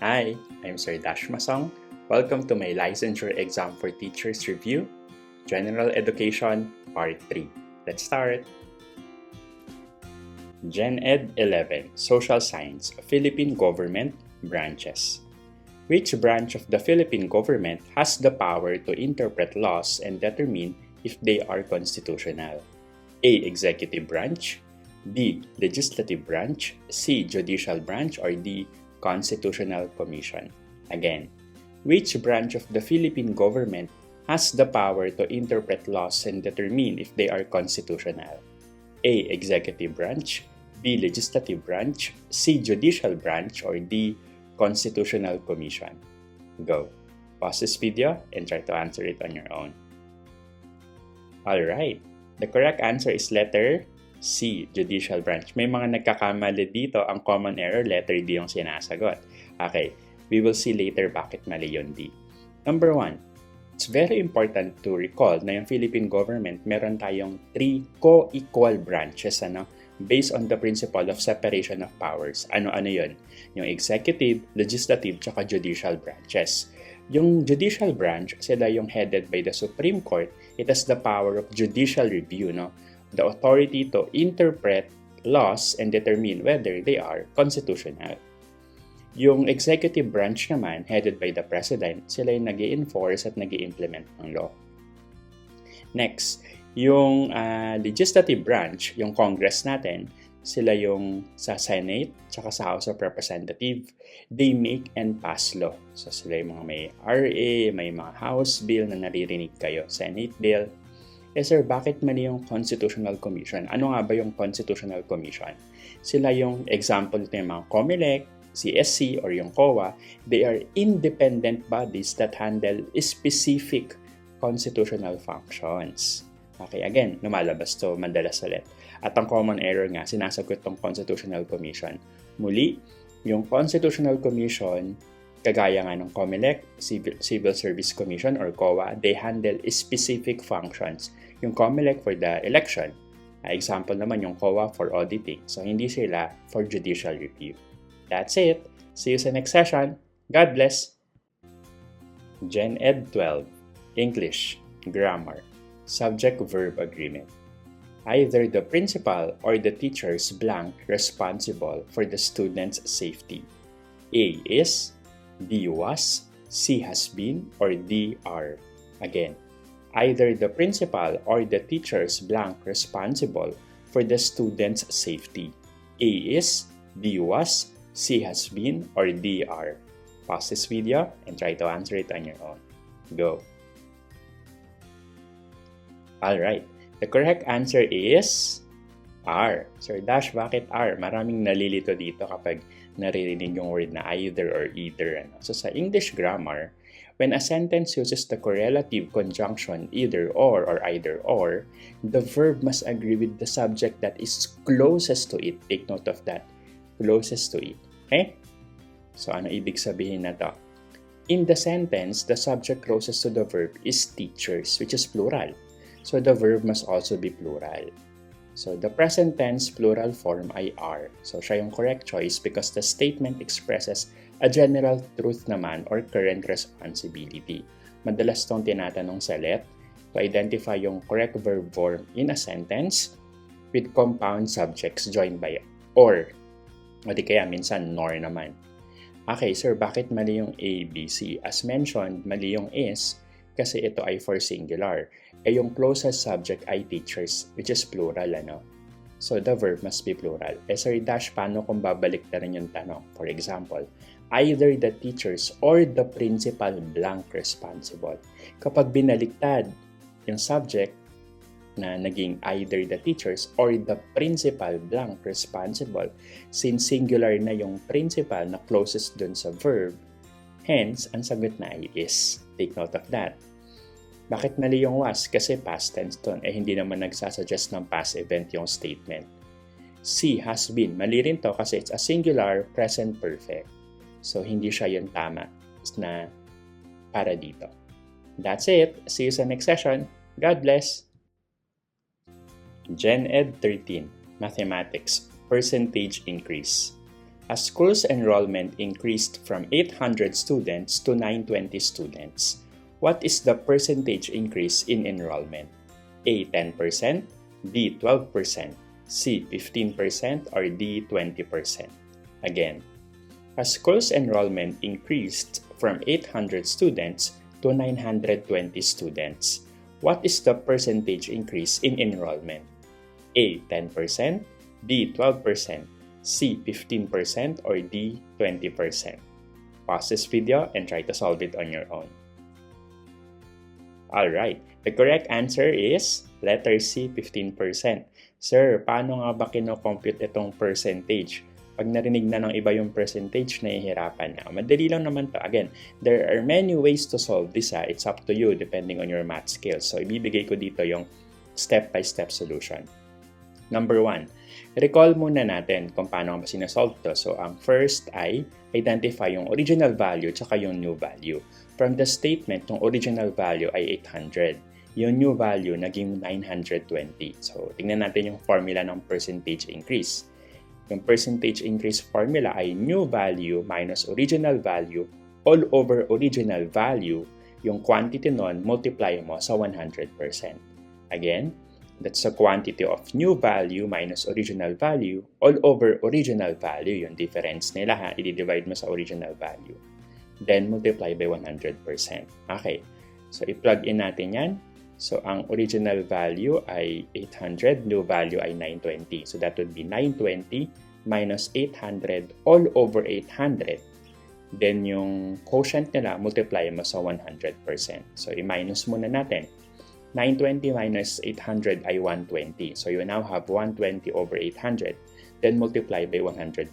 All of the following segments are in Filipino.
Hi, I'm Sir Dash Masong. Welcome to my Licensure Exam for Teachers Review, General Education, Part 3. Let's start! Gen Ed 11, Social Science, Philippine Government, Branches. Which branch of the Philippine government has the power to interpret laws and determine if they are constitutional? A. Executive branch, B. Legislative branch, C. Judicial branch, or D. Constitutional Commission. Again, which branch of the Philippine government has the power to interpret laws and determine if they are constitutional? A. Executive branch, B. Legislative branch, C. Judicial branch, or D. Constitutional Commission. Go. Pause this video and try to answer it on your own. Alright, the correct answer is letter C, Judicial Branch. May mga nagkakamali dito. Ang common error, letter D yung sinasagot. Okay, we will see later bakit mali yung D. Number 1, it's very important to recall na yung Philippine government, meron tayong 3 co-equal branches, based on the principle of separation of powers. Ano-ano yun? Yung executive, legislative, tsaka judicial branches. Yung judicial branch, sila yung headed by the Supreme Court. It has the power of judicial review, the authority to interpret laws and determine whether they are constitutional. Yung executive branch naman, headed by the President, sila yung nag-i-enforce at nag-i-implement ng law. Next, yung legislative branch, yung Congress natin, sila yung sa Senate, tsaka sa House of Representatives, they make and pass law. So sila yung mga may RA, may mga House bill na naririnig kayo, Senate bill. Sir, bakit mali yung Constitutional Commission? Ano nga ba yung Constitutional Commission? Sila yung example nito yung mga COMELEC, CSC, or yung COA. They are independent bodies that handle specific constitutional functions. Okay, again, lumalabas to madalas ulit. At ang common error nga, sinasagot tong Constitutional Commission. Muli, yung Constitutional Commission, kagaya nga ng COMELEC, Civil Service Commission or COA, they handle specific functions. Yung COMELEC for the election, example naman yung COA for auditing. So, hindi sila for judicial review. That's it. See you sa next session. God bless! Gen Ed 12, English, Grammar, Subject-Verb Agreement. Either the principal or the teachers blank responsible for the student's safety. A is, B was, C has been, or D are. Again, either the principal or the teachers blank responsible for the student's safety. A is, B was, C has been, or D are. Pause this video and try to answer it on your own. Go. Alright, the correct answer is are. Sir Dash, bakit are? Maraming nalilito dito kapag naririnig yung word na either or either. So sa English grammar, when a sentence uses the correlative conjunction either or either or, the verb must agree with the subject that is closest to it. Take note of that. Closest to it. Okay? So ano ibig sabihin na to? In the sentence, the subject closest to the verb is teachers, which is plural. So the verb must also be plural. So the present tense plural form ay are. So siya yung correct choice because the statement expresses a general truth naman or current responsibility. Madalas tong tinatanong sa LET to identify yung correct verb form in a sentence with compound subjects joined by or. O di kaya minsan nor naman. Okay, sir, bakit mali yung A, B, C? As mentioned, mali yung is kasi ito ay for singular. Yung closest subject ay teachers, which is plural, So, the verb must be plural. Sir Dash, paano kung babalik na rin yung tanong? For example, either the teachers or the principal blank responsible. Kapag binaliktad yung subject na naging either the teachers or the principal blank responsible, since singular na yung principal na closest dun sa verb, hence, ang sagot na ay is. Take note of that. Bakit mali yung was? Kasi past tense dun. Hindi naman nagsasuggest ng past event yung statement. C, has been. Mali rin to kasi it's a singular present perfect. So, hindi siya yung tama na para dito. That's it. See you sa next session. God bless! Gen Ed 13, Mathematics, Percentage Increase. As school's enrollment increased from 800 students to 920 students, what is the percentage increase in enrollment? A. 10%, B. 12%, C. 15%, or D. 20%? Again, as school's enrollment increased from 800 students to 920 students, what is the percentage increase in enrollment? A. 10%, B. 12%, C. 15%, or D. 20%? Pause this video and try to solve it on your own. Alright, the correct answer is letter C, 15%. Sir, paano nga ba kinocompute itong percentage? Pag narinig na ng iba yung percentage, nahihirapan na. Madali lang naman to. Again, there are many ways to solve this. It's up to you depending on your math skills. So, ibibigay ko dito yung step-by-step solution. Number 1, recall muna natin kung paano ba sinasolve to. So, ang first ay identify yung original value tsaka yung new value. From the statement, yung original value ay 800. Yung new value naging 920. So, tingnan natin yung formula ng percentage increase. Yung percentage increase formula ay new value minus original value all over original value. Yung quantity nun, multiply mo sa 100%. Again, that's the quantity of new value minus original value all over original value. Yung difference nila i-divide mo sa original value. Then, multiply by 100%. Okay. So, i-plug in natin yan. So, ang original value ay 800, new value ay 920. So, that would be 920 minus 800 all over 800. Then, yung quotient nila, multiply mo sa 100%. So, i-minus muna natin. 920 minus 800 ay 120. So, you now have 120 over 800. Then, multiply by 100%.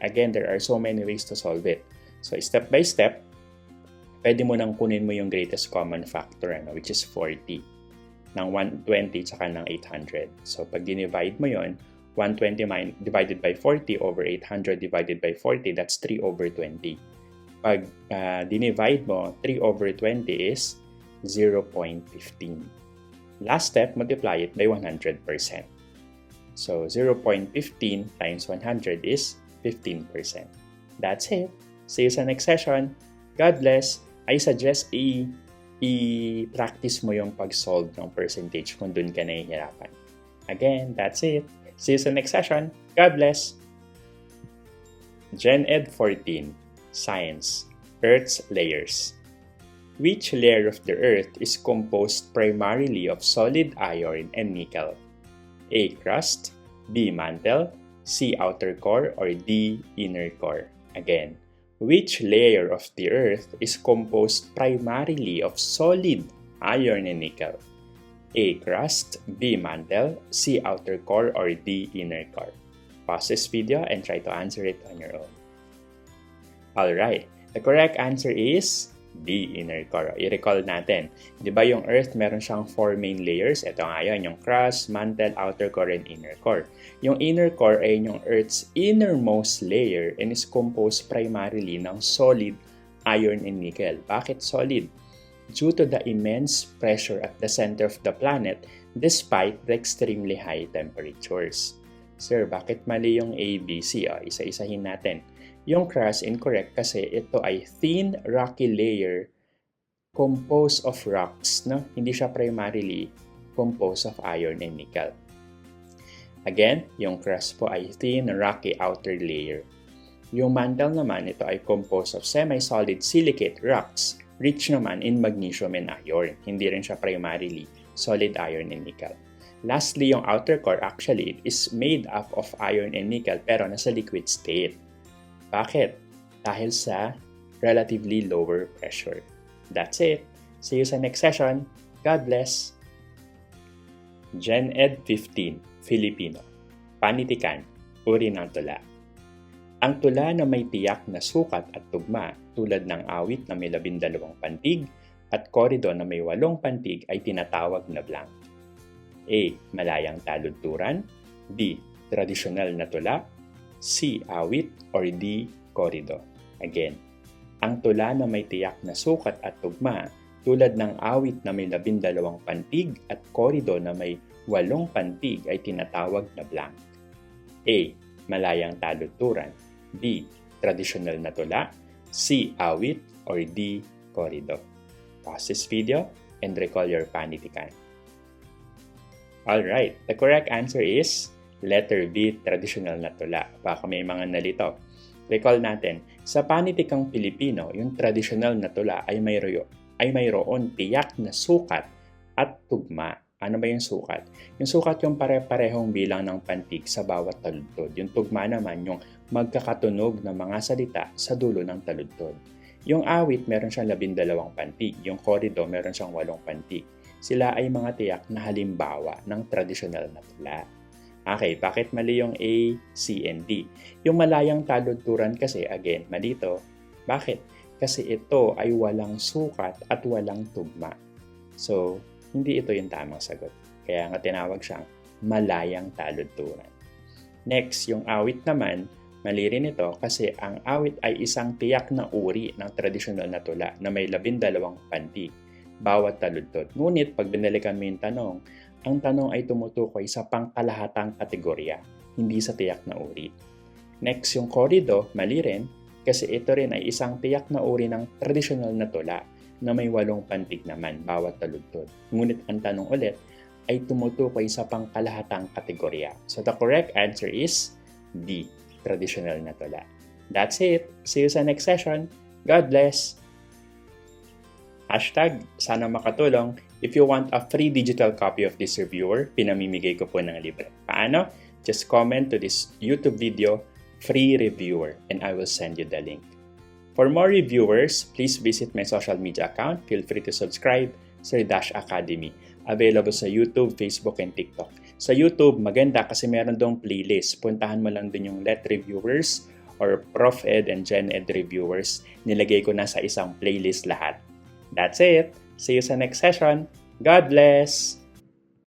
Again, there are so many ways to solve it. So, step by step, pwede mo nang kunin mo yung greatest common factor, which is 40. Ng 120 tsaka ng 800. So, pag dinivide mo yon, 120 divided by 40 over 800 divided by 40, that's 3 over 20. Pag dinivide mo, 3 over 20 is 0.15. Last step, multiply it by 100%. So, 0.15 times 100 is 15%. That's it. See you sa next session. God bless. I suggest i-practice mo yung pag-solve ng percentage kung dun ka nahihirapan. Again, that's it. See you sa next session. God bless. Gen Ed 14, Science, Earth's Layers. Which layer of the Earth is composed primarily of solid iron and nickel? A. Crust, B. Mantle, C. Outer core, or D. Inner core? Again, which layer of the Earth is composed primarily of solid iron and nickel? A. Crust, B. Mantle, C. Outer core, or D. Inner core? Pause this video and try to answer it on your own. Alright, the correct answer is D. Inner core. I-recall natin, di ba yung Earth meron siyang 4 main layers? Ito nga yun, yung crust, mantle, outer core, and inner core. Yung inner core ay yung Earth's innermost layer and is composed primarily ng solid iron and nickel. Bakit solid? Due to the immense pressure at the center of the planet despite the extremely high temperatures. Sir, bakit mali yung A, B, C? Isa-isahin natin. Yung crust, incorrect kasi ito ay thin, rocky layer composed of rocks. No? Hindi siya primarily composed of iron and nickel. Again, yung crust po ay thin, rocky outer layer. Yung mantle naman, ito ay composed of semi-solid silicate rocks, rich naman in magnesium and iron. Hindi rin siya primarily solid iron and nickel. Lastly, yung outer core, actually, it is made up of iron and nickel pero nasa liquid state. Bakit? Dahil sa relatively lower pressure. That's it. See you sa next session. God bless. Gen Ed 15, Filipino. Panitikan, uri ng tula. Ang tula na may tiyak na sukat at tugma tulad ng awit na may 12 pantig at korido na may 8 pantig ay tinatawag na blank. A. Malayang taludturan, B. Tradisyonal na tula, C. Awit, or D. Korido. Again, ang tula na may tiyak na sukat at tugma tulad ng awit na may 12 pantig at korido na may 8 pantig ay tinatawag na blank. A. Malayang taludturan, B. Traditional na tula, C. Awit, or D. Korido? Pause this video and recall your panitikan. Alright, the correct answer is letter B, traditional na tula. Baka may mga nalito. Recall natin, sa panitikang Pilipino, yung traditional na tula ay mayroon tiyak na sukat at tugma. Ano ba yung sukat? Yung sukat yung pare-parehong bilang ng pantig sa bawat taludtod. Yung tugma naman yung magkakatunog ng mga salita sa dulo ng taludtod. Yung awit, meron siyang 12 pantig. Yung korido, meron siyang 8 pantig. Sila ay mga tiyak na halimbawa ng tradisyonal na tula. Okay, bakit mali yung A, C, and D? Yung malayang taludturan kasi, again, mali ito. Bakit? Kasi ito ay walang sukat at walang tugma. So, hindi ito yung tamang sagot. Kaya nga tinawag siyang malayang taludturan. Next, yung awit naman, mali rin ito kasi ang awit ay isang tiyak na uri ng tradisyonal na tula na may 12 pantig bawat taludtod. Ngunit pag binalikan mo yung tanong, ang tanong ay tumutukoy sa pangkalahatang kategorya, hindi sa tiyak na uri. Next, yung korido, mali rin kasi ito rin ay isang tiyak na uri ng tradisyonal na tula na may 8 pantig naman bawat taludtod. Ngunit ang tanong ulit ay tumutukoy sa pangkalahatang kategorya. So the correct answer is D, traditional na tula. That's it. See you sa next session. God bless! #sana makatulong. If you want a free digital copy of this reviewer, pinamimigay ko po ng libre. Paano? Just comment to this YouTube video, free reviewer, and I will send you the link. For more reviewers, please visit my social media account. Feel free to subscribe sa Dash Academy. Available sa YouTube, Facebook, and TikTok. Sa YouTube, maganda kasi meron dong playlist. Puntahan mo lang dun yung Let Reviewers or Prof. Ed and Gen Ed Reviewers. Nilagay ko na sa isang playlist lahat. That's it. See you sa next session. God bless!